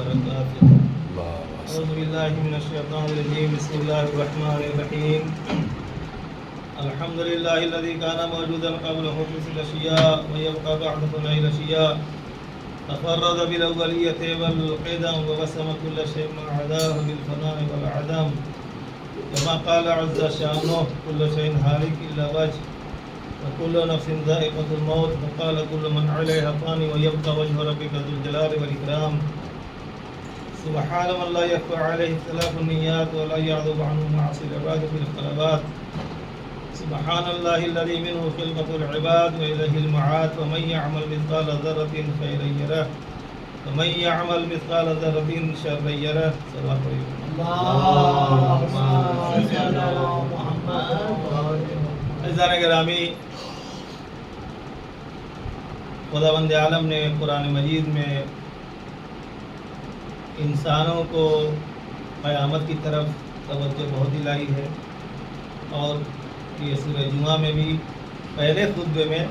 وبركاته. أعوذ بالله من الشيطان الرجيم. بسم الله الرحمن الرحيم. الحمد لله الذي كان موجودا قبل حدوث الأشياء ويبقى بعد فناء الأشياء. تفرد بالأولية والقدم وقسم كل شيء ما عداه بالفناء والعدم. كما قال عز شانه كل شيء هالك إلا وجه وكل نفس ذائقة الموت. وقال كل من عليها فان ويبقى وجه ربك ذو الجلال والإكرام. سبحان من لا يخفى عليه اختلاف النيات ولا يعذب عنه معاصي العباد في الخلوات. سبحان الله الذي منه خلقة العباد وإليه المعاد. ومن يعمل مثقال ذرة خيرا يره ومن يعمل مثقال ذرة شرا يره. صلى اللهم صل على محمد. عزیزان گرامی، خداوند عالم نے قرآن مجید میں انسانوں کو قیامت کی طرف توجہ بہت دلائی ہے، اور یہ سورہ جمعہ میں بھی پہلے خطبے میں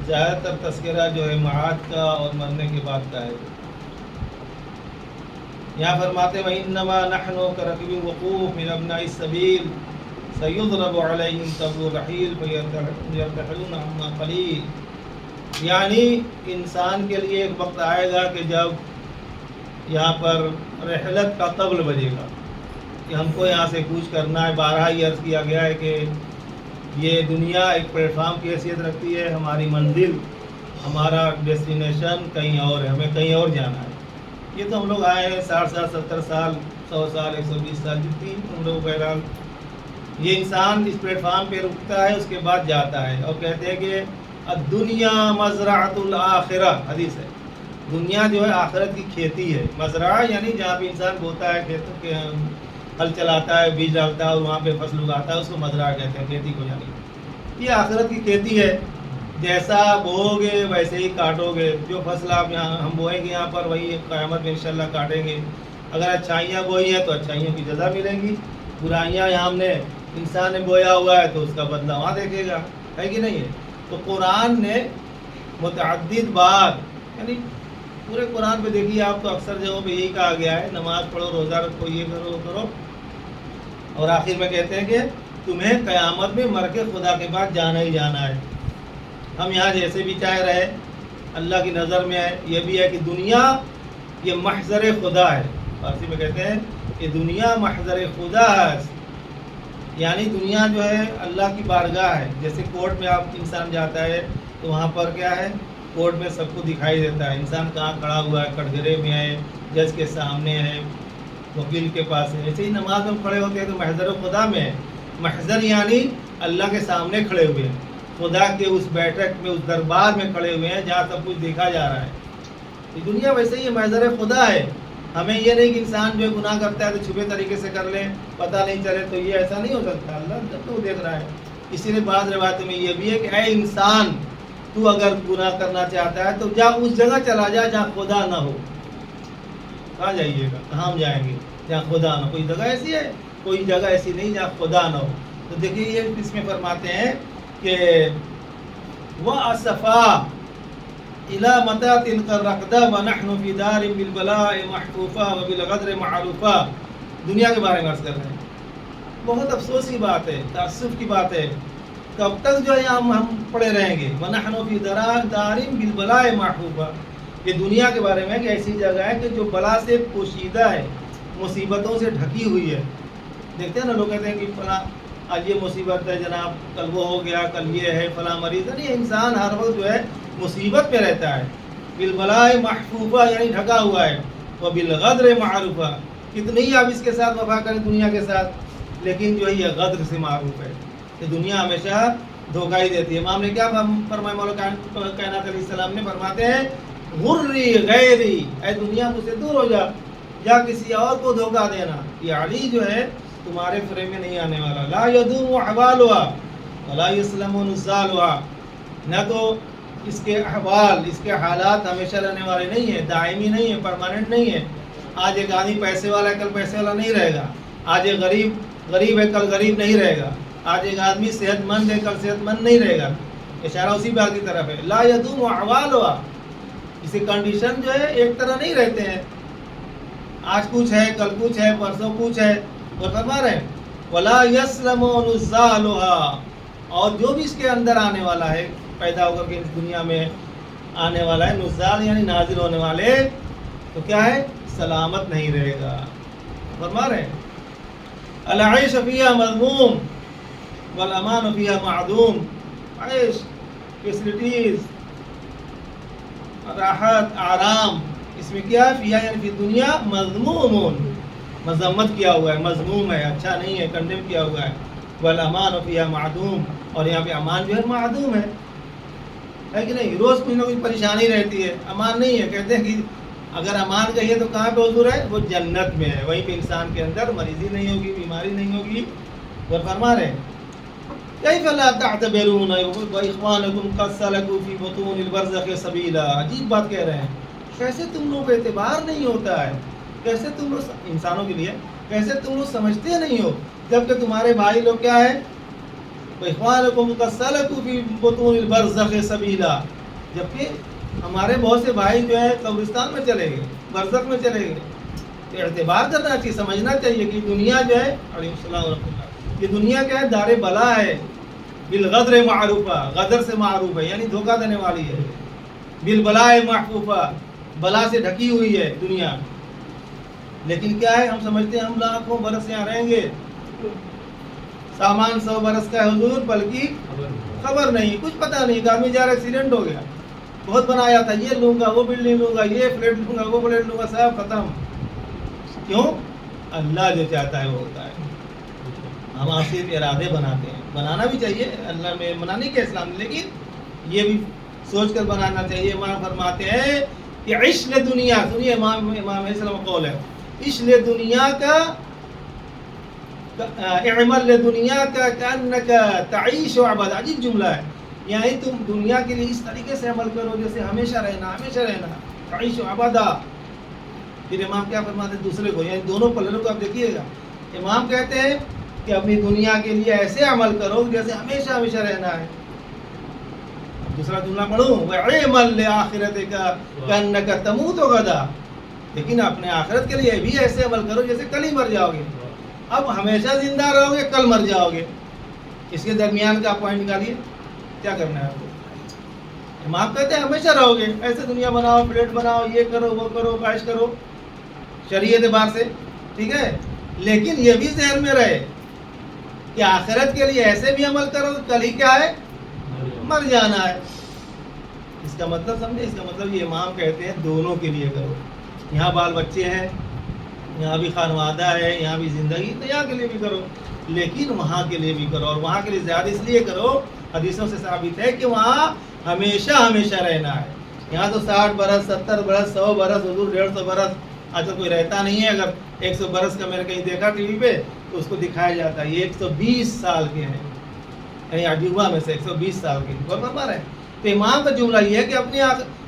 زیادہ تر تذکرہ جو ہے معاد کا اور مرنے کے بعد کا ہے۔ یہاں فرماتے وَإِنَّمَا نَحْنُ كَرَكْبِ وَقُوفٍ مِنْ أَبْنَاءِ السَّبِيلِ سَيُضْرَبُ عَلَيْهِمْ تَبْرُ الرَّحِيلِ فَيَرْتَحِلُونَ عَمَّا قَلِيلٍ، یعنی انسان کے لیے ایک وقت آئے گا کہ جب یہاں پر رحلت کا طبل بجے گا کہ ہم کو یہاں سے کوچ کرنا ہے۔ بارہا یہ عرض کیا گیا ہے کہ یہ دنیا ایک پلیٹ فارم کی حیثیت رکھتی ہے، ہماری منزل، ہمارا ڈیسٹینیشن کہیں اور ہے، ہمیں کہیں اور جانا ہے۔ یہ تو ہم لوگ آئے ہیں 60 سال 70 سال 100 سال 120 سال جتنی ہم لوگ بہرحال یہ انسان اس پلیٹ فارم پہ رکتا ہے، اس کے بعد جاتا ہے، اور کہتے ہیں کہ الدنیا مزرعۃ الآخرہ، حدیث ہے۔ دنیا جو ہے آخرت کی کھیتی ہے۔ مزرعہ یعنی جہاں پہ انسان بوتا ہے، کھیتوں کے ہل چلاتا ہے، بیج ڈالتا ہے اور وہاں پہ فصل اگاتا ہے، اس کو مزرعہ کہتے ہیں، کھیتی کو یعنی یہ آخرت کی کھیتی ہے۔ جیسا بو گے ویسے ہی کاٹو گے، جو فصل آپ یہاں ہم بوئیں گے یہاں پر وہی قیامت میں انشاءاللہ کاٹیں گے۔ اگر اچھائیاں بوئی ہیں تو اچھائیوں کی جزا ملیں گی، برائیاں یہاں ہم نے انسان نے بویا ہوا ہے تو اس کا بدلہ وہاں دیکھے گا، ہے کہ نہیں ہے؟ تو قرآن نے متعدد بار، یعنی پورے قرآن پہ دیکھیے آپ تو اکثر جگہوں پہ یہی کہا گیا ہے نماز پڑھو، روزہ رکھو، یہ کرو وہ کرو، اور آخر میں کہتے ہیں کہ تمہیں قیامت میں مر کے خدا کے بعد جانا ہی جانا ہے۔ ہم یہاں جیسے بھی چاہے رہے، اللہ کی نظر میں ہے یہ بھی ہے کہ دنیا یہ محضر خدا ہے۔ فارسی میں کہتے ہیں کہ دنیا محضر خدا ہے، یعنی دنیا جو ہے اللہ کی بارگاہ ہے۔ جیسے کورٹ میں آپ انسان جاتا ہے تو وہاں پر کیا ہے، کورٹ میں سب کو دکھائی دیتا ہے، انسان کہاں کھڑا ہوا ہے، کٹگرے میں ہے، جج کے سامنے ہے، وکیل کے پاس ہے۔ ایسے ہی نماز میں کھڑے ہوتے ہیں تو محضر خدا میں ہے۔ محضر یعنی اللہ کے سامنے کھڑے ہوئے ہیں، خدا کے اس بیٹھک میں، اس دربار میں کھڑے ہوئے ہیں جہاں سب کچھ دیکھا جا رہا ہے۔ یہ دنیا ویسے ہی محضر خدا ہے۔ ہمیں یہ نہیں کہ انسان جو گناہ کرتا ہے تو چھپے طریقے سے کر لے، پتہ نہیں چلے، تو یہ ایسا نہیں ہو سکتا، اللہ جب تو دیکھ رہا ہے۔ اسی لیے بعض روایتوں میں یہ بھی ہے کہ اے انسان، تو اگر گناہ کرنا چاہتا ہے تو جا اس جگہ چلا جا جہاں خدا نہ ہو۔ کہاں جائیے گا، کہاں ہم جائیں گے جہاں خدا نہ ہو؟ کوئی جگہ ایسی ہے؟ کوئی جگہ ایسی نہیں جہاں خدا نہ ہو۔ تو دیکھیے یہ اس میں فرماتے ہیں کہ وَأَسَفَا إِلَى مَتَاتٍ قَدْ رَقْدَا وَنَحْنُ فِي دَارٍ بِالْبَلَاءِ مَحْفُوفَا وَبِالْغَدْرِ مَعْرُوفَا۔ دنیا کے بارے میں عرض کر رہے ہیں، بہت افسوس کی بات ہے، تأسف کی بات ہے، کب تک جو ہے ہم پڑے رہیں گے؟ وَنَحْنُ فِي دَارٍ بِالْبَلَاءِ مَحْفُوفَا، یہ دنیا کے بارے میں کہ ایسی جگہ ہے کہ جو بلا سے پوشیدہ ہے، مصیبتوں سے ڈھکی ہوئی ہے۔ دیکھتے ہیں نا، لوگ کہتے ہیں کہ فلاں آج یہ مصیبت ہے جناب، کل وہ ہو گیا، کل یہ ہے، فلاں مریض ہے۔ نہیں، انسان ہر وقت جو ہے مصیبت پہ رہتا ہے۔ بالبلائے محفوفہ یعنی ڈھکا ہوا ہے، وہ بالغدر معروفہ، کتنی ہی آپ اس کے ساتھ وفا کریں دنیا کے ساتھ، لیکن جو ہے یہ غدر سے معروف ہے کہ دنیا ہمیشہ دھوکہ ہی دیتی ہے۔ امام نے کیا فرمایا، مولا کائنات علیہ السلام نے فرماتے ہیں غری غیری، اے دنیا مجھ سے دور ہو جا، یا کسی اور کو دھوکہ دینا، یہ علی جو ہے تمہارے فرے میں نہیں آنے والا۔ لا یدوم احوالها ولا یسلم نزالها، نہ تو اس کے احوال، اس کے حالات ہمیشہ رہنے والے نہیں ہیں، دائمی نہیں ہیں، پرماننٹ نہیں ہیں۔ آج ایک آدمی پیسے والا ہے، کل پیسے والا نہیں رہے گا۔ آج ایک غریب ہے، کل غریب نہیں رہے گا۔ آج ایک آدمی صحت مند ہے، کل صحت مند نہیں رہے گا۔ اشارہ اسی بات کی طرف ہے، لا یدوم احوالها، اسی کنڈیشن جو ہے ایک طرح نہیں رہتے ہیں، آج کچھ ہے کل کچھ ہے پرسوں کچھ ہے، اور فرما رہے ہیں وَلَا يَسْلَمُ نُزَّالُهَا، اور جو بھی اس کے اندر آنے والا ہے، پیدا ہو کر کے اس دنیا میں آنے والا ہے، نزال یعنی نازل ہونے والے، تو کیا ہے؟ سلامت نہیں رہے گا. فرما رہے ہیں العیش فیہا مذموم والامان فیہا معدوم، عیش، فیسلٹیز، راحت، آرام، اس میں کیا ہے؟ فیہا یعنی فی دنیا مذموم، مذمت کیا ہوا ہے، مذموم ہے، اچھا نہیں ہے، کنڈیم کیا ہوا ہے. والامان فیہا معدوم، اور یہاں پہ امان جو ہے معدوم ہے کہ نہیں؟ روز کچھ نہ کچھ پریشانی رہتی ہے، امان نہیں ہے. کہتے ہیں کہ اگر امان کہیے تو کہاں پہ حضور ہے؟ وہ جنت میں ہے، وہیں پہ انسان کے اندر مریضی نہیں ہوگی، بیماری نہیں ہوگی. اور فرما رہے ہیں کیف لا تعتبرون واخوانکم قد سلکوا فی بطون البرزخ سبیلا، عجیب بات کہہ رہے ہیں، کیسے تم لوگ اعتبار نہیں ہوتا ہے، کیسے تم لوگ انسانوں کے لیے کیسے تم لوگ سمجھتے نہیں ہو، جبکہ تمہارے بھائی لوگ کیا ہے؟ واخوانکم قد سلکوا فی بطون البرزخ سبیلا، جبکہ ہمارے بہت سے بھائی جو ہے قبرستان میں چلے گئے، برزخ میں چلے گئے. تو اعتبار کرنا چاہیے، سمجھنا چاہیے کہ دنیا جو ہے علیہ السلام ورحمۃ اللہ، یہ دنیا کیا ہے؟ دار بلا ہے، بالغدر معروفہ، غدر سے معروف ہے یعنی دھوکہ دینے والی ہے، بالبلاء محفوفہ، بلا سے ڈھکی ہوئی ہے دنیا. لیکن کیا ہے؟ ہم سمجھتے ہیں ہم لاکھوں برس یہاں رہیں گے، سامان 100 برس کا ہے حضور، بلکہ خبر نہیں، کچھ پتہ نہیں، ایک آدمی جا رہا ایکسیڈنٹ ہو گیا، بہت بنایا تھا، یہ لوں گا وہ بلڈنگ لوں گا، یہ فلیٹ لوں گا وہ فلیٹ لوں گا، سب ختم. کیوں؟ اللہ جو چاہتا ہے وہ ہوتا ہے. ہم آپ صرف ارادے بناتے ہیں، بنانا بھی چاہیے، اللہ میں منع نہیں کہ اسلام، لیکن یہ بھی سوچ کر بنانا چاہیے. امام فرماتے ہیں کہ عش دنیا، سنیے امام علیہ السلام قول ہے، عش دنیا کا اعمل لدنیا کا کانک تعیش وعبد، عجیب جملہ ہے، یعنی تم دنیا کے لیے اس طریقے سے عمل کرو جیسے ہمیشہ رہنا، ہمیشہ رہنا، تعیش وعبد. پھر امام کیا فرماتے ہیں دوسرے کو، یعنی دونوں پلڑوں کو آپ دیکھیے گا. امام کہتے ہیں کہ اپنی دنیا کے لیے ایسے عمل کرو جیسے ہمیشہ ہمیشہ رہنا ہے. دوسرا جملہ پڑھوں، وَعِمَلْ لِآخِرَتِكَ كَأَنَّكَ تَمُوتُ غَدًا، لیکن اپنے آخرت کے لیے بھی ایسے عمل کرو جیسے کل ہی مر جاؤ گے. اب ہمیشہ زندہ رہو گے، کل مر جاؤ گے، اس کے درمیان کا پوائنٹ نکالیے، کیا کرنا ہے آپ کو. امام کہتے ہیں ہمیشہ رہو گے، ایسے دنیا بناؤ، فلیٹ بناؤ، یہ کرو وہ کرو، عائش کرو شریعت اعتبار سے، ٹھیک ہے، لیکن یہ بھی ذہن میں رہے کہ آخرت کے لیے ایسے بھی عمل کرو، کل ہی کیا ہے؟ مر جانا ہے. اس کا مطلب سمجھے؟ اس کا مطلب یہ امام کہتے ہیں دونوں کے لیے کرو. یہاں بال بچے ہیں، یہاں بھی خانوادہ ہے، یہاں بھی زندگی، تو یہاں کے لیے بھی کرو، لیکن وہاں کے لیے بھی کرو، اور وہاں کے لیے زیادہ اس لیے کرو، حدیثوں سے ثابت ہے کہ وہاں ہمیشہ ہمیشہ رہنا ہے. یہاں تو 60 برس 70 برس 100 برس حضور 150 برس، آج کوئی رہتا نہیں ہے. اگر 100 برس کا میں نے کہیں دیکھا ٹی وی پہ تو اس کو دکھایا جاتا ہے، یہ 120 سال کے ہیں، یعنی عجوبہ میں سے 120 سال کے. غور فرما رہے ہیں؟ تو امام کا جملہ یہ ہے کہ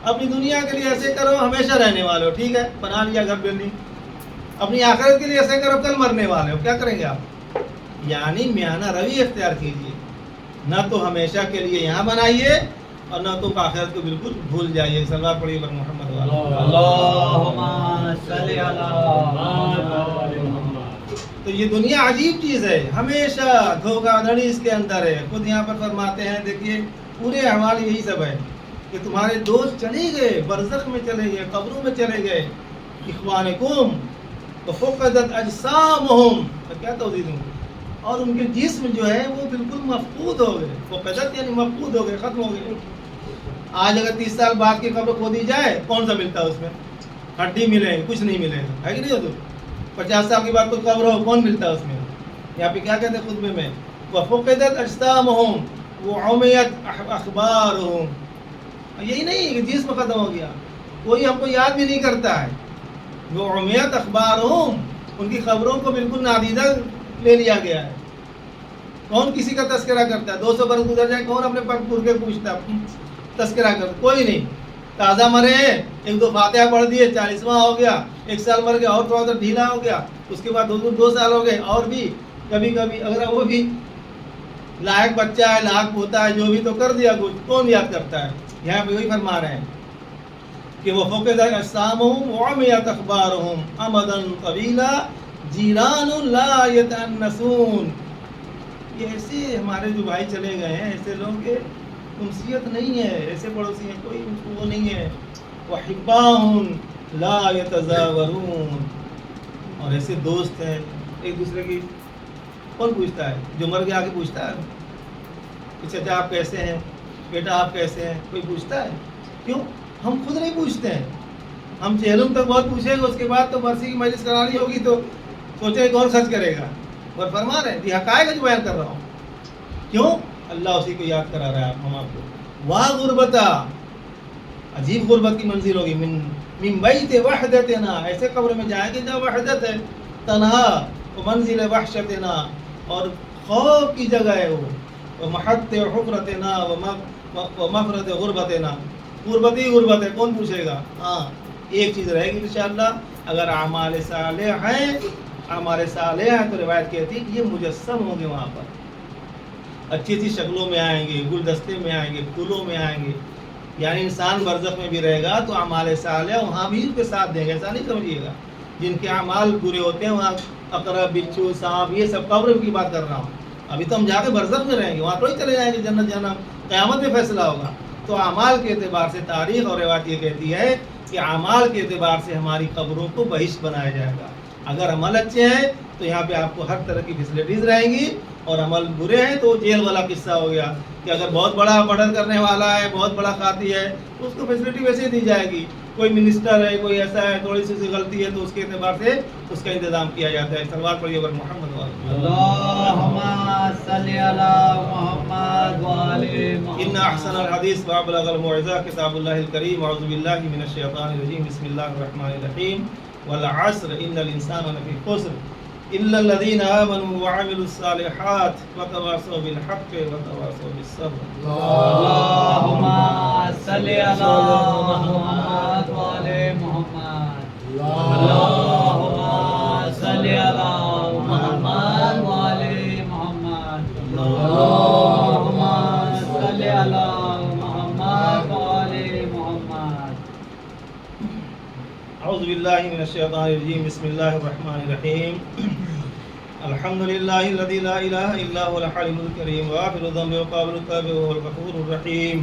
اپنی دنیا کے لیے ایسے کرو ہمیشہ رہنے والے ہو، ٹھیک ہے، بنا لیا گھر بلڈنگ. اپنی آخرت کے لیے ایسے کرو کل مرنے والے ہو، کیا کریں گے آپ؟ یعنی میانہ روی اختیار کیجیے، نہ تو ہمیشہ کے لیے یہاں بنائیے اور نہ تو آخرت کو بالکل بھول جائیے. سلوات پڑھیے پر محمد اللہم صلی علی محمد. تو یہ دنیا عجیب چیز ہے، ہمیشہ دھوکہ دھڑی اس کے اندر ہے. خود یہاں پر فرماتے ہیں، دیکھیے پورے احوال یہی سب ہے کہ تمہارے دوست چلے گئے، برزخ میں چلے گئے، قبروں میں چلے گئے. اخوانکم تو فقدت اجسامہم، کیا توضیح دوں، اور ان کے جسم جو ہے وہ بالکل مفقود ہو گئے. فقدت یعنی مفقود ہو گئے، ختم ہو گئے. آج اگر 30 سال بعد کی قبر کھودی جائے، کون سا ملتا ہے اس میں؟ ہڈی ملے گی، کچھ نہیں ملے گا، ہے کہ نہیں ہو؟ تو 50 سال کے بعد کوئی قبر ہو، کون ملتا ہے اس میں؟ یہاں پہ کیا کہتے ہیں خطبے میں، وَفُقِدَتْ أَجْسَامُهُمْ وَعُمِيَتْ أَخْبَارُهُمْ. یہی نہیں کہ جسم ختم ہو گیا، کوئی ہم کو یاد بھی نہیں کرتا ہے. وَعُمِيَتْ أَخْبَارُهُمْ، ان کی خبروں کو بالکل نادیدہ لے لیا گیا ہے. کون کسی کا تذکرہ کرتا ہے؟ 200 برس گزر جائے کون اپنے پور کے پوچھتا ہے، تذکرہ کرتا؟ کوئی نہیں. تازہ مرے ہیں، 1-2 فاتحہ پڑھ دیے، 40واں ہو گیا، 1 سال مر گیا اور تھوڑا سا ڈھیلا ہو گیا، اس کے بعد 2 سال ہو گئے، اور بھی کبھی کبھی اگر وہ بھی لائق بچہ ہے، لائق ہوتا ہے، جو بھی تو کر دیا کچھ، کون یاد کرتا ہے؟ یہاں پہ وہی فرما رہے ہیں کہ وہ فقد اجسامہم وعمیت اخبارہم امدا طویلا جیران لا یتأنسون. یہ ایسے ہمارے جو بھائی چلے گئے ہیں، ایسے لوگ کہ انسیت نہیں ہے، ایسے پڑوسی ہیں کوئی وہ نہیں ہے. وحباء لا یتزاورون، اور ایسے دوست ہیں ایک دوسرے کی کون پوچھتا ہے؟ جو مر گیا آگے پوچھتا ہے کہ چچا آپ کیسے ہیں، بیٹا آپ کیسے ہیں؟ کوئی پوچھتا ہے؟ کیوں؟ ہم خود نہیں پوچھتے ہیں. ہم چہلم تک بہت پوچھیں گے، اس کے بعد تو برسی کی مجلس کرانی ہوگی تو سوچے کون خرچ کرے گا. اور فرما رہے ہیں یہ حقائق جو بیان کر رہا ہوں. کیوں؟ اللہ اسی کو یاد کرا رہا ہے ہم آپ کو. واہ غربتا، عجیب غربت کی منزل ہوگی. من بیت وحدتنا، ایسے قبر میں جائیں گے جہاں وحدت ہے. تنہا منزل وحشتنا، اور خوف کی جگہ ہے وہ. محط حفرتنا ومفرت غربتنا، غربت ہی غربت ہے، کون پوچھے گا. ہاں ایک چیز رہے گی انشاءاللہ، اگر اعمال صالح ہیں، اعمال صالح ہیں تو روایت کہتی ہے کہ یہ مجسم ہوں گے وہاں پر، اچھی اچھی شکلوں میں آئیں گے، گلدستے میں آئیں گے، پھولوں میں آئیں گے. یعنی انسان برزخ میں بھی رہے گا تو اعمال صالح وہاں بھی ان کے ساتھ دیں گے. ایسا نہیں سمجھیے گا جن کے اعمال برے ہوتے ہیں وہاں عقرب، بچھو، سانپ، یہ سب قبر کی بات کر رہا ہوں. ابھی تو ہم جا کے برزخ میں رہیں گے، وہاں تو ہی چلے جائیں گے جنت جہنم، قیامت میں فیصلہ ہوگا. تو اعمال کے اعتبار سے تاریخ اور روایت یہ کہتی ہے کہ اعمال کے اعتبار سے ہماری قبروں کو بہشت بنایا جائے گا. اگر عمل اچھے ہیں تو یہاں پہ آپ کو ہر طرح کی فیسلٹیز رہیں گی، اور عمل برے ہیں تو جیل والا قصہ ہو گیا کہ اگر بہت بڑا مرڈر کرنے والا ہے، بہت بڑا قاتی ہے تو اس کو فیسلٹی ویسے ہی دی جائے گی. کوئی منسٹر ہے، کوئی ایسا ہے، تھوڑی سی غلطی ہے تو اس کے اعتبار سے اس کا انتظام کیا جاتا ہے. سلوات پڑھیے بر محمد اللہم صلی علی محمد وآل محمد. ان احسن الحدیث وابلغ الموعظہ کتاب اللہ الکریم. اعوذ باللہ من الشیطان الرجیم. بسم اللہ الرحمن الرحیم. والعصر ان الانسان لفی خسر الا الذین آمنوا وعملوا الصالحات وتواصوا بالحق وتواصوا بالصبر. اللہم صلی علی محمد وآل محمد. اللہم صلی علی محمد وآل محمد. اللہم صلی علی محمد وآل محمد. اعوذ باللہ من الشیطان الرجیم. بسم اللہ الرحمن الرحیم. الحمد للہ الذی لا الہ الا هو الحلیم الکریم غافر الذنب وقابل التوب وهو الغفور الرحیم.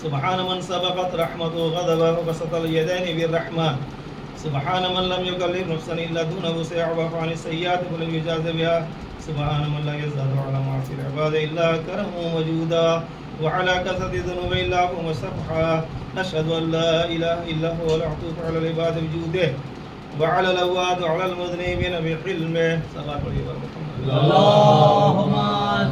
سبحان من سبقت رحمته غضبه وبسط اليدين بالرحمة. سبحان من لم يكلف نفسا الا دونه سيعفو عن السيئات ولم يجاز بها. سبحان من لا يزداد على معاصي العباد الا كرما وجودا وعلى كثرة الذنوب الا عفوا وسفحا. اشهد ان لا اله الا هو العطوف على العباد بجوده وعلى الأواد وعلى المذنبين بحلمه. صلوات پڑھیے بر محمد. اللہم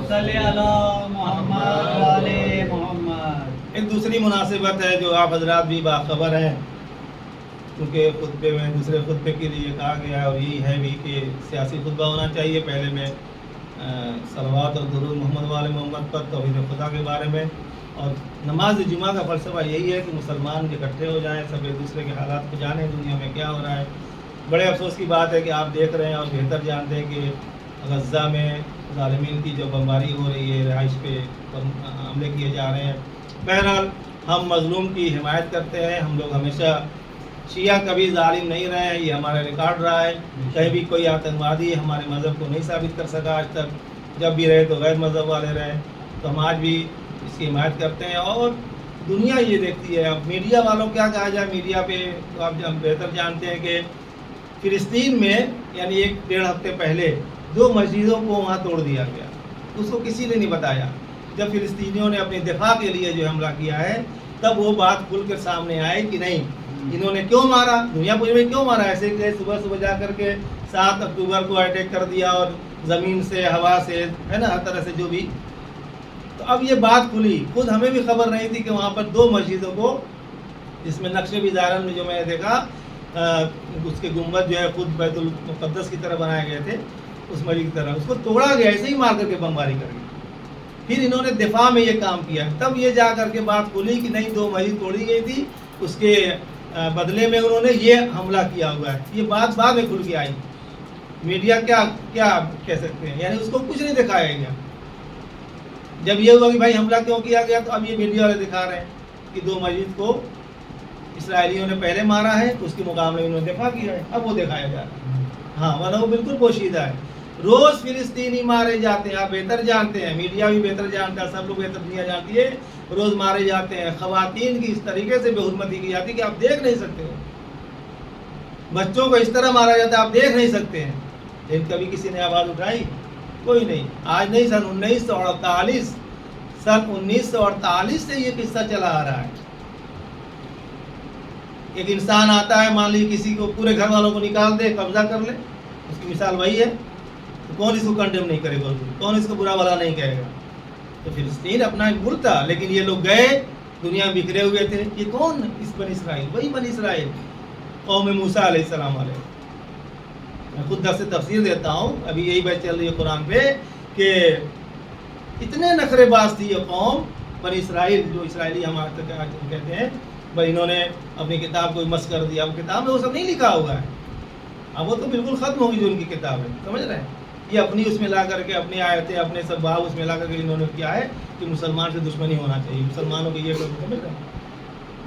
صلی علی محمد وآل محمد. ایک دوسری مناسبت ہے جو آپ حضرات بھی باخبر ہیں، کیونکہ خطبے میں دوسرے خطبے کے لیے کہا گیا ہے، اور یہی ہے بھی کہ سیاسی خطبہ ہونا چاہیے. پہلے میں صلوات اور درود محمد وآل محمد پر توحید خدا کے بارے میں، اور نماز جمعہ کا فلسفہ یہی ہے کہ مسلمان اکٹھے ہو جائیں، سب ایک دوسرے کے حالات کو جانیں، دنیا میں کیا ہو رہا ہے. بڑے افسوس کی بات ہے کہ آپ دیکھ رہے ہیں اور بہتر جانتے ہیں کہ غزہ میں ظالمین کی جو بمباری ہو رہی ہے، رہائش پہ حملے کیے جا رہے ہیں. بہرحال ہم مظلوم کی حمایت کرتے ہیں. ہم لوگ ہمیشہ شیعہ کبھی ظالم نہیں رہے ہیں، یہ ہمارا ریکارڈ رہا ہے. کہیں بھی کوئی آتنکوادی ہمارے مذہب کو نہیں ثابت کر سکا آج تک. جب بھی رہے تو غیر مذہب والے رہے. تو ہم آج بھی اس کی حمایت کرتے ہیں، اور دنیا یہ دیکھتی ہے. اب میڈیا والوں کیا کہا جائے، میڈیا پہ تو آپ بہتر جانتے ہیں کہ فلسطین میں یعنی 1-1.5 ہفتے پہلے 2 مسجدوں کو وہاں توڑ دیا گیا. اس کو کسی نے نہیں بتایا. جب فلسطینیوں نے اپنے دفاع کے لیے جو حملہ کیا ہے تب وہ بات کھل کر سامنے آئے کہ نہیں انہوں نے کیوں مارا، دنیا پوری میں کیوں مارا. ایسے کہ صبح جا کر کے 7 اکتوبر کو اٹیک کر دیا، اور زمین سے، ہوا سے، ہے نا، ہر طرح سے جو بھی. تو اب یہ بات کھلی. خود ہمیں بھی خبر نہیں تھی کہ وہاں پر 2 مسجدوں کو، جس میں نقشے بیزارن میں جو میں نے دیکھا اس کے گنبد جو ہے خود بیت المقدس کی طرح بنائے گئے تھے، اس مسجد کی طرح، اس کو توڑا گیا ایسے ہی مار کر کے بمباری کر کے. پھر انہوں نے دفاع میں یہ کام کیا. تب یہ جا کر کے بات کھلی کہ نہیں 2 مسجد توڑی گئی تھی، اس کے بدلے میں انہوں نے یہ حملہ کیا ہوا ہے. یہ بات بعد میں کھل کے آئی. میڈیا کیا کہہ سکتے ہیں، یعنی اس کو کچھ نہیں دکھایا گیا. جب یہ ہوا کہ بھائی حملہ کیوں کیا گیا، تو اب یہ میڈیا والے دکھا رہے ہیں کہ 2 مسجد کو اسرائیلیوں نے پہلے مارا ہے، اس کے مقابلے میں انہوں نے دفاع کیا ہے، اب وہ دکھایا جا رہا ہے. ہاں ورنہ وہ بالکل پوشیدہ ہے. روز فلسطینی مارے جاتے ہیں، آپ بہتر جانتے ہیں، میڈیا بھی بہتر جانتا ہے، سب لوگ بہتر دنیا جانتی ہے، روز مارے جاتے ہیں. خواتین کی اس طریقے سے بے حرمتی کی جاتی ہے کہ آپ دیکھ نہیں سکتے ہو. بچوں کو اس طرح مارا جاتا ہے آپ دیکھ نہیں سکتے ہیں. لیکن کبھی کسی نے آواز اٹھائی؟ کوئی نہیں. آج نہیں، سن 1948 سے یہ قصہ چلا آ رہا ہے. ایک انسان آتا ہے، مان لیجیے کسی کو پورے گھر والوں کو نکال دے، قبضہ کر لے، اس کی مثال وہی ہے. تو کون اس کو کنڈیم نہیں کرے گا؟ کون اس کو برا بھلا نہیں کہے گا؟ تو فلسطین اپنا ایک ملک تھا، لیکن یہ لوگ گئے، دنیا میں بکھرے ہوئے تھے. یہ کون؟ اس بنی اسرائیل، وہی بنی اسرائیل، قوم موسیٰ علیہ السلام علیہ. میں خود درس تفسیر دیتا ہوں، ابھی یہی بات چل رہی ہے قرآن پہ کہ اتنے نخرے باز تھی یہ قوم بنی اسرائیل، جو اسرائیلی ہم آج تک کہتے ہیں. بھائی انہوں نے اپنی کتاب کو مس کر دیا. اب کتاب میں وہ سب نہیں لکھا ہوا ہے، اب وہ تو بالکل ختم ہوگی جو ان کی کتاب ہے. سمجھ رہے ہیں؟ یہ اپنی اس میں لا کر کے اپنی آیتیں، اپنے سب باب اس میں لا کر کے انہوں نے کیا ہے کہ مسلمان سے دشمنی ہونا چاہیے، مسلمانوں کے یہ سمجھ رہے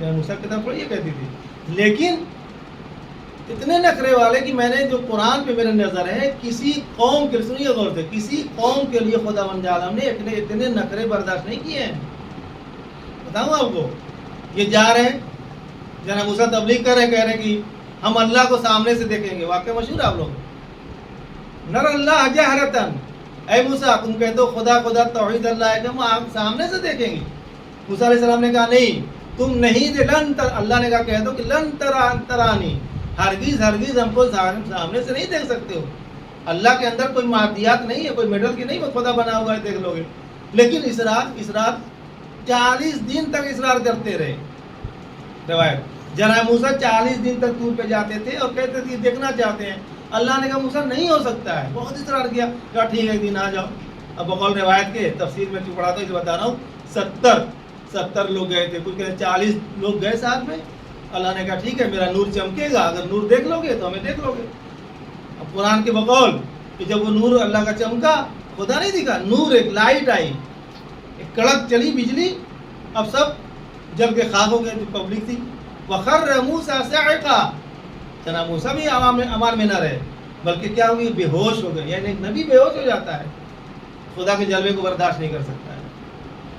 ہیں. موسیٰ کی کتاب تھوڑی یہ کہتی تھی. لیکن اتنے نخرے والے کہ میں نے جو قرآن پہ میرا نظر ہے، کسی قوم کے، سنیے غور سے، کسی قوم کے لیے خداوند عالم نے اتنے نخرے برداشت نہیں کیے ہیں. بتاؤں آپ کو، یہ جا رہے ہیں، جناب موسیٰ تبلیغ کر رہے ہیں، کہہ رہے ہیں کہ ہم اللہ کو سامنے سے دیکھیں گے. واقعہ مشہور ہے آپ لوگ، نر اللہ جہرتن. اے موسیٰ تم کہتے ہو خدا خدا توحید اللہ ہے کہ ہم آپ سامنے سے دیکھیں گے. موسیٰ علیہ السلام نے کہا نہیں، تم نہیں دے لن تر. اللہ نے کہا کہہ دو کہ لن ترانی، ہرگز ہرگز ہم کو سامنے سے نہیں دیکھ سکتے ہو. اللہ کے اندر کوئی مادیات نہیں ہے، کوئی میڈل کی نہیں، وہ خدا بنا ہوا ہے، دیکھ لو گے. لیکن اس رات 40 دن تک اصرار کرتے رہے. روایت، جناب موسیٰ 40 دن تک طور پہ جاتے تھے اور کہتے تھے دیکھنا چاہتے ہیں. اللہ نے کہا موسیٰ نہیں ہو سکتا ہے. بہت اصرار کیا، کہا ٹھیک ہے ایک دن آ جاؤ. اب بقول روایت کے تفسیر میں جو پڑھاتا ہوں اسے بتا رہا ہوں، 70 لوگ گئے تھے، کچھ کہتے 40 لوگ گئے ساتھ میں. اللہ نے کہا ٹھیک ہے میرا نور چمکے گا، اگر نور دیکھ لو گے تو ہمیں دیکھ لو گے. اب قرآن کے بقول کہ جب وہ نور اللہ کا چمکا، خدا نہیں دکھا، نور، ایک لائٹ آئی، ایک کڑک چلی بجلی، اب سب جل کے خاک ہو گئے جو پبلک تھی. وخر موسیٰ صعقا، جناب موسیٰ بھی امان میں نہ رہے، بلکہ کیا ہوئی؟ بے ہوش ہو گئے. یعنی ایک نبی بے ہوش ہو جاتا ہے، خدا کے جلوے کو برداشت نہیں کر سکتا ہے.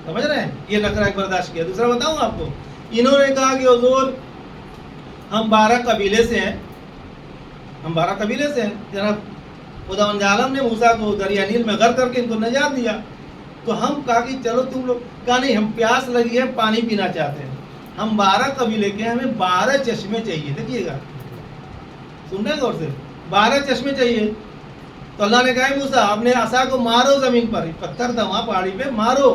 سمجھ رہے ہیں؟ یہ نخرہ ایک برداشت کیا. دوسرا بتاؤں آپ کو، انہوں نے کہا کہ حضور ہم 12 قبیلے سے ہیں، ہم 12 قبیلے سے ہیں. جناب خداوند عالم نے موسیٰ کو دریا نیل میں غرق کر کے ان کو نجات دیا. تو ہم کہا کہ چلو تم لوگ، کہا نہیں ہم پیاس لگی ہے، پانی پینا چاہتے ہیں. ہم 12 قبیلے کے ہیں، ہمیں 12 چشمے چاہیے. دیکھیے گا، سن رہے ہیں غور سے، 12 چشمے چاہیے. تو اللہ نے کہا موسیٰ اپنے عصا کو مارو زمین پر، پتھر تھا وہاں پہاڑی پہ، مارو.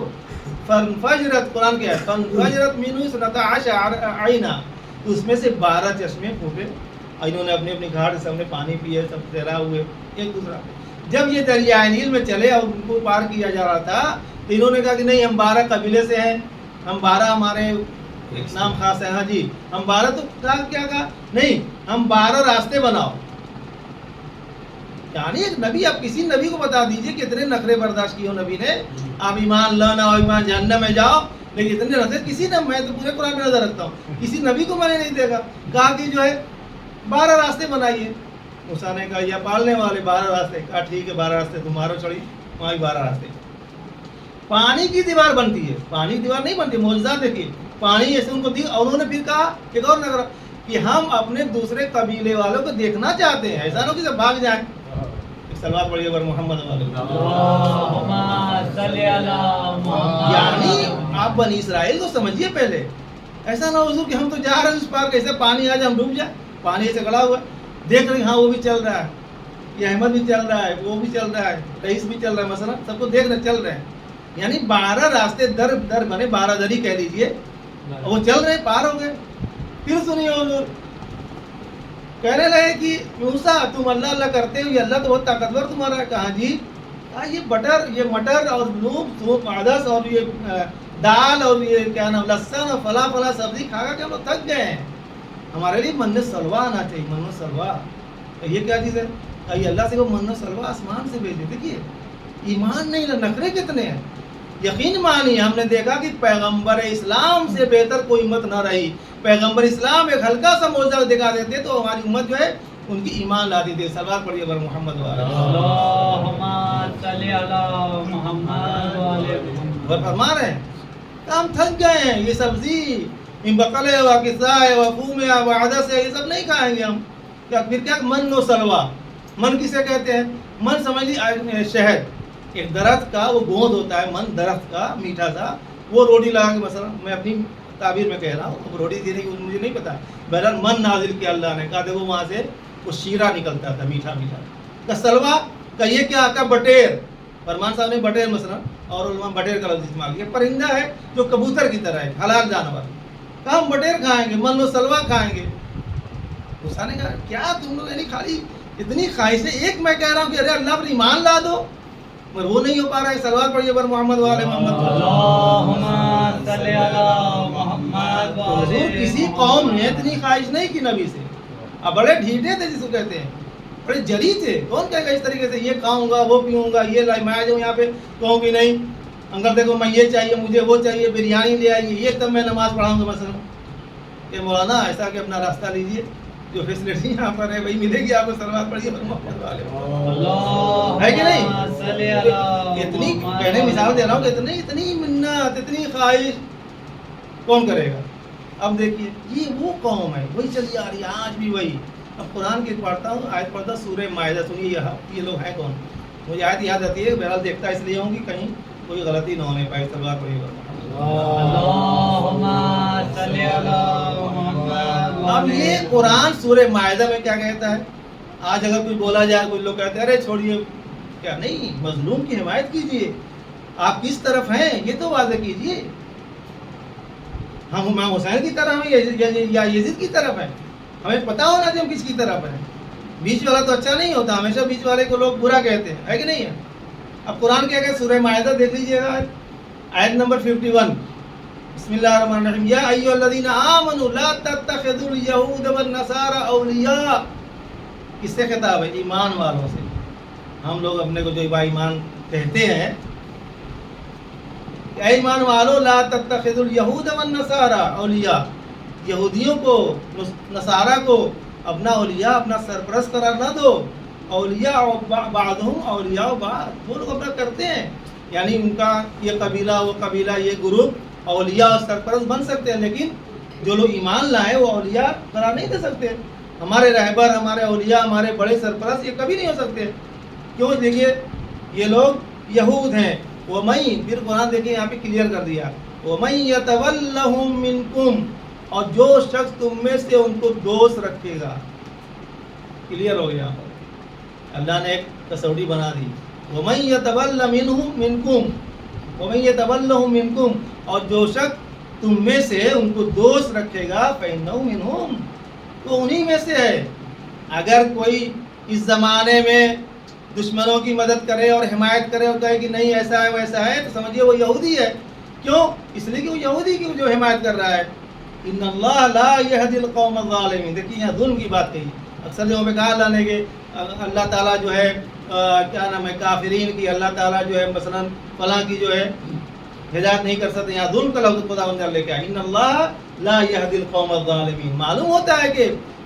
فانفجرت، قرآن کیا ہے، فانفجرت منہ 12 عینا، تو اس میں سے 12 چشمے پھوٹے. انہوں نے اپنی اپنی گھاٹ سے ہم نے پانی پیے، سب تیرا ہوئے ایک دوسرا. جب یہ دریا نیل میں چلے اور ان کو پار کیا جا رہا تھا تو انہوں نے کہا کہ نہیں ہم 12 قبیلے سے ہیں، ہم 12 ہمارے ایک نام خاص ہے. ہاں جی ہم 12. تو کیا کہا؟ نہیں ہم 12 راستے بناؤ. یعنی ایک نبی، آپ کسی نبی کو بتا دیجئے کہ اتنے نخرے برداشت کیے ہو نبی نے، آپ ایمان لانا اور ایمان جہنم میں جاؤ، لیکن اتنے نخرے کسی نے، میں تو پورے قرآن میں نظر رکھتا ہوں، کسی نبی کو میں نے نہیں دیکھا. کہا کہ جو ہے 12 راستے بنائیے. موسیٰ نے کہا یا پالنے والے 12 راستے. کہا ٹھیک ہے 12 راستے تمہارو چڑھی، وہاں بھی 12 راستے. پانی کی دیوار بنتی ہے، پانی دیوار نہیں بنتی. معجزات دیکھیے، پانی ایسے ان کو دی. اور انہوں نے پھر کہا ایک اور نظر کہ ہم اپنے دوسرے قبیلے والوں کو دیکھنا چاہتے ہیں، ایسا نہ کہ سب بھاگ جائیں. سلوات پڑھیے پر محمد اللہم صلی علی محمد. یعنی آپ بنی اسرائیل کو سمجھیے پہلے. ایسا نہ ہو حضور کہ ہم تو جا رہے ہیں اس پار، کیسے پانی آ جائے ہم ڈوب جائیں. پانی ایسے کھڑا ہوا دیکھ رہے ہیں، ہاں وہ بھی چل رہا ہے، یہ احمد بھی چل رہا ہے، وہ بھی چل رہا ہے، رئیس بھی چل رہا ہے، مثلا سب کو دیکھ رہے چل رہے ہیں. یعنی 12 راستے در در بنے، 12 دری کہہ لیجئے، وہ چل رہے پار ہو گئے. پھر سنیے حضور کہنے لگے کہ موسیٰ تم اللہ اللہ کرتے ہو، یہ اللہ تو بہت طاقتور تمہارا ہے. کہاں جی؟ یہ مٹر اور لوب عدس اور یہ دال اور یہ کیا نام لہسن اور فلا سبزی کھا کے ہم لوگ تھک گئے ہیں، ہمارے لیے من سلوا آنا چاہیے. من سلوا یہ کیا چیز ہے؟ یہ اللہ سے وہ من سلوا آسمان سے بھیجے. دیکھیے ایمان نہیں، نخرے کتنے ہیں. یقین مانی، ہم نے دیکھا کہ پیغمبر اسلام سے بہتر کوئی امت نہ رہی. پیغمبر اسلام ایک ہلکا سا معجزہ دکھا دیتے تو ہماری امت جو ہے ان کی ایمان لاتی تھی. سلوات پڑھیے بر محمد والے. اللہم صلی علی محمد وعلی محمد. اور فرما رہے ہیں کہ ہم تھک گئے ہیں. یہ سبزی ان بقلے و قصائے و فوم و عدس ہے، یہ سب نہیں کھائیں گے ہم. پھر کیا من و سلوا. من کسے کہتے ہیں؟ من سمجھ لیجیے شہد، ایک درخت کا وہ گوند ہوتا ہے. من درخت کا میٹھا سا، وہ روٹی لگا کے مثلا میں اپنی تعبیر میں کہہ رہا ہوں، اب روٹی تھی نہیں مجھے نہیں پتا. بہرحال من نازل کیا اللہ نے، کہا دیکھو وہاں سے وہ شیرہ نکلتا تھا میٹھا میٹھا. کا سلوا کا یہ کیا کا بٹیر. فرمان صاحب نے بٹیر مثلا اور علماء بٹیر کا لفظ استعمال کیا. پرندہ ہے جو کبوتر کی طرح ہے، حلال جانور. کہا ہم بٹیر کھائیں گے، من و سلوا کھائیں گے. موسیٰ نے کہا کیا تم لوگ یعنی خالی اتنی خواہشیں. ایک میں کہہ رہا ہوں کہ ارے اللہ پر ایمان لا دو، مگر وہ نہیں ہو پا رہا ہے. سلوات پڑھیے بر محمد والے محمد. اللہم صلی علی محمد وعلی حضور کسی قوم نے اتنی خواہش نہیں کی نبی سے. اب بڑے ڈھیٹے تھے جس کو کہتے ہیں، بڑے جری تھے. کون کہے گا اس طریقے سے یہ کھاؤں گا وہ پیوں گا یہ لائی میں آ جاؤں یہاں پہ کہوں کہ نہیں انکل دیکھو میں یہ چاہیے مجھے وہ چاہیے بریانی لے آئیے یہ تب میں نماز پڑھاؤں گا مثلا. کہ مولانا ایسا کہ اپنا راستہ لیجیے، جو فیسلٹی یہاں پر ہے وہی ملے گی آپ کو. سلوات پڑھیے محمد والے. ہے کہ نہیں؟ اتنی پہلے مثال دے رہا ہوں کہ اتنی منت اتنی خواہش کون کرے گا. اب دیکھیے یہ وہ قوم ہے، وہی چلی آ رہی ہے آج بھی وہی. اب قرآن کی پڑھتا ہوں، آیت پڑھتا سورہ مائدہ. سنیے یہ لوگ ہیں کون. مجھے آیت یاد آتی ہے، بہرحال دیکھتا اس لیے ہوں کہ کہیں کوئی غلطی نہ ہونے پائے. سلوات پڑھیے گا. اللہم صلی علی محمد. اب یہ قرآن سورہ مائدہ میں کیا کہتا ہے؟ آج اگر کوئی بولا جائے کچھ لوگ کہتے ہیں ارے چھوڑیے، کیا نہیں مظلوم کی حمایت کیجیے. آپ کس طرف ہیں یہ تو واضح کیجیے. ہم امام حسین کی طرف ہیں یا یزید کی طرف ہیں؟ ہمیں پتہ ہونا چاہیے ہم کس کی طرف ہیں. بیچ والا تو اچھا نہیں ہوتا، ہمیشہ بیچ والے کو لوگ برا کہتے ہیں، ہے کہ نہیں ہے. اب قرآن کیا کہ سورہ مائدہ دیکھ لیجیے گا آیت نمبر 51. بسم اللہ الرحمن الرحیم. یا ایھا الذین آمنوا لا تتخذوا اليہود والنصارى اولیاء. کس سے خطاب ہے؟ ایمان والوں سے. ہم لوگ اپنے کو جو با ایمان کہتے ہیں، اے ایمان والو لا تتخذوا اليہود والنصارى اولیاء. یہودیوں کو نصارہ کو اپنا اولیاء اپنا سرپرست قرار نہ دو. اولیاء بعضهم اولیاء بعض. وہ لوگ اپنا کرتے ہیں، یعنی ان کا یہ قبیلہ وہ قبیلہ یہ گروپ اولیاء اور سرپرست بن سکتے ہیں، لیکن جو لوگ ایمان لائے وہ اولیاء قرار نہیں دے سکتے. ہمارے رہبر ہمارے اولیاء ہمارے بڑے سرپرست یہ کبھی نہیں ہو سکتے. کیوں؟ دیکھیے یہ لوگ یہود ہیں. وَمَن، پھر قرآن دیکھیے یہاں پہ کلیئر کر دیا. وَمَن يَتَوَلَّهُم مِّنكُمْ، اور جو شخص تم میں سے ان کو دوست رکھے گا. کلیئر ہو گیا. اللہ نے ایک کسوٹی بنا دی. وَمَن يَتَوَلَّ مِنكُمْ وَمَن يَتَوَلَّهُم مِّنكُمْ، اور جو شخص تم میں سے ان کو دوست رکھے گا فَإِنَّهُ مِنْهُمْ، تو انہی میں سے ہے. اگر کوئی اس زمانے میں دشمنوں کی مدد کرے اور حمایت کرے اور کہے کہ نہیں ایسا ہے ویسا ہے، تو سمجھیے وہ یہودی ہے. کیوں؟ اس لیے کہ وہ یہودی کی جو حمایت کر رہا ہے. ان اللہ لا یہدی القوم الظالمین. دیکھیے یہاں ظلم کی بات کہی. اکثر جگہوں پہ کہا اللہ نے کہ اللہ تعالیٰ جو ہے کیا نام ہے کافرین کی، اللہ تعالیٰ جو ہے مثلا فلاں کی جو ہے ہدایت نہیں کر سکتے. یہاں ظلم کا لفظ خدا نے لے کے آیا. ان اللہ لا یہدی القوم الظالمین. معلوم ہوتا ہے کہ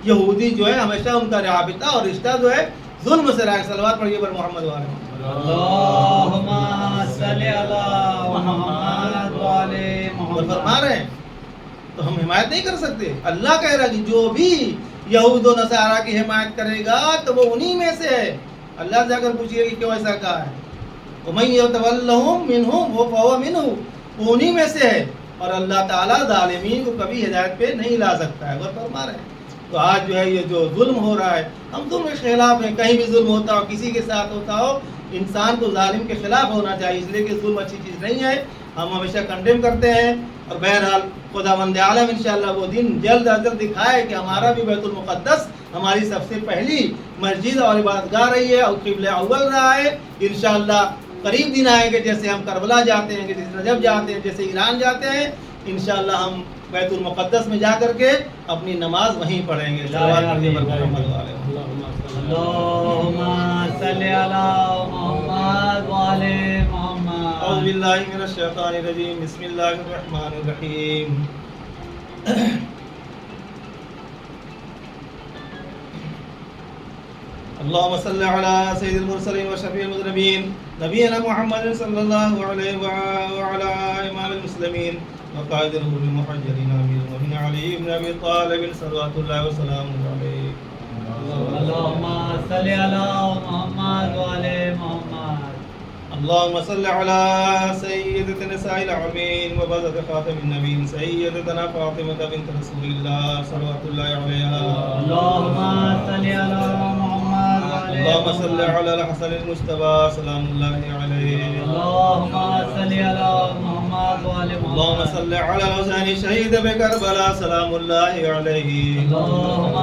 یہودی جو ہے ہمیشہ ان کا رابطہ اور رشتہ جو ہے ظلم سے رہا ہے. صلوات پڑھیے پر محمد والے. اللہم صلی علی محمد وعلی محمد. فرما رہے ہیں تو ہم حمایت نہیں کر سکتے. اللہ کہہ رہا ہے کہ جو بھی یہود و نصارہ کی حمایت کرے گا تو وہ انہی میں سے ہے. اللہ سے اگر پوچھئے کہ کیوں ایسا کہا ہے. وَمَن يَتَوَلَّهُم مِّنْهُمْ وَفَهُوَ مِنْهُ، وہ انہی میں سے ہے. اور اللہ تعالیٰ ظالمین کو کبھی ہدایت پہ نہیں لا سکتا ہے. وہ فرما رہے ہیں. تو آج جو ہے یہ جو ظلم ہو رہا ہے، ہم ظلم کے خلاف ہیں. کہیں بھی ظلم ہوتا ہو کسی کے ساتھ ہوتا ہو، انسان کو ظالم کے خلاف ہونا چاہیے. اس لیے کہ ظلم اچھی چیز نہیں ہے. ہم ہمیشہ کنڈیم کرتے ہیں. اور بہرحال خداوند عالم انشاءاللہ وہ دن جلد از جلد دکھائے کہ ہمارا بھی بیت المقدس ہماری سب سے پہلی مسجد اور عبادتگاہ رہی ہے اور قبلہ اول رہا ہے. انشاءاللہ قریب دن آئیں گے جیسے ہم کربلا جاتے ہیں، جیسے نجف جاتے ہیں، جیسے ایران جاتے ہیں. انشاءاللہ ہم بیت المقدس میں جا کر کے اپنی نماز وہیں پڑھیں گے. اللہم صلی علی محمد وعلی محمد. اعوذ باللہ من الشیطان الرجیم. بسم اللہ الرحمن الرحیم. اللهم صل على سيد المرسلين وشفيع المذنبين نبينا محمد صلى الله عليه وعلى إمام المسلمين وقائد الغر المحجلين أمير المؤمنين علي بن أبي طالب صلوات الله وسلامه عليه. اللهم صل على محمد وعلى محمد. اللهم صل على سيدة نساء العالمين وبذة خاتم النبيين سيدتنا فاطمة بنت رسول الله صلوات الله عليها. اللهم صل على محمد وعلى اللهم صل محمد. على الحسن المجتبى سلام الله عليه. اللهم صل على محمد وعلى محمد. اللهم صل على الحسين شهيد بكربلاء سلام الله عليه. اللهم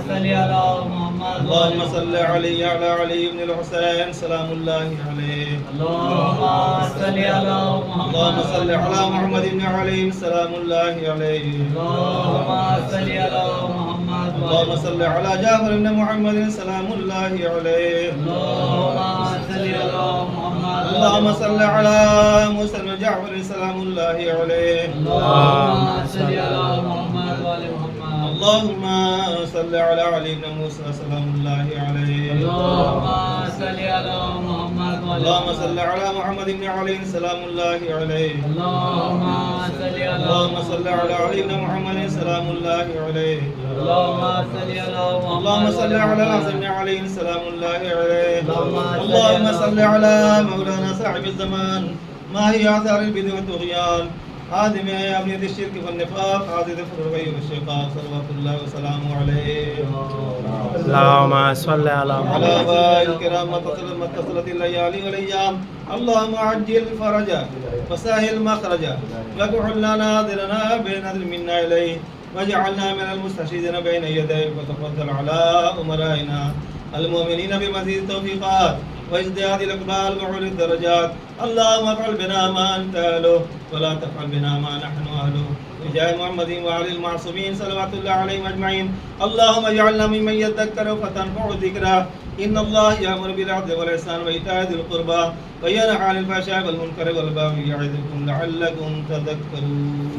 صل على محمد. اللهم صل على علي بن الحسين سلام الله عليه. اللهم صل على محمد. اللهم صل على محمد بن علي سلام الله عليه. اللهم صل على محمد. اللهم صل على جعفر بن محمد سلام الله عليه. اللهم صل على محمد. اللهم صل على موسى بن جعفر سلام الله عليه. اللهم صل على محمد وعلى محمد. اللهم صل على علي بن موسى سلام الله عليه. اللهم صل على محمد وعلى اللهم محمد. صل على محمد بن علي سلام الله عليه. اللهم صل على اللهم صل على علي بن محمد سلام الله عليه. اللهم صل على محمد. اللهم صل على الحسن بن علي سلام الله عليه. اللهم اللهم صل على مولانا صاحب الزمان ما هي آثار البدع والطغيان هادم أبنية الشرك والنفاق حادث الرغي والشقاق صلوات الله وسلامه عليه. اللهم صل على على آبائه الكرام ما اتصلت الليالي والأيام. اللهم عجل فرجا وسهل مخرجا واجعل لنا ناظرنا بنظر منا إليه واجعلنا من المستشهدين بين يديك وتفضل على أمرائنا المؤمنين بمزيد التوفيقات وازدياد الإقبال وعلو الدرجات. اللهم افعل بنا ما أنت أهله ولا تفعل بنا ما نحن أهله بجاه محمد وعلى المعصومين صلوات الله عليهم أجمعين. اللهم اجعلنا ممن يذكر فتنفع ذكره. إن الله يأمر بالعدل والإحسان وإيتاء ذي القربى وينهى عن الفحشاء والمنكر والبغي يعظكم لعلكم تذكرون.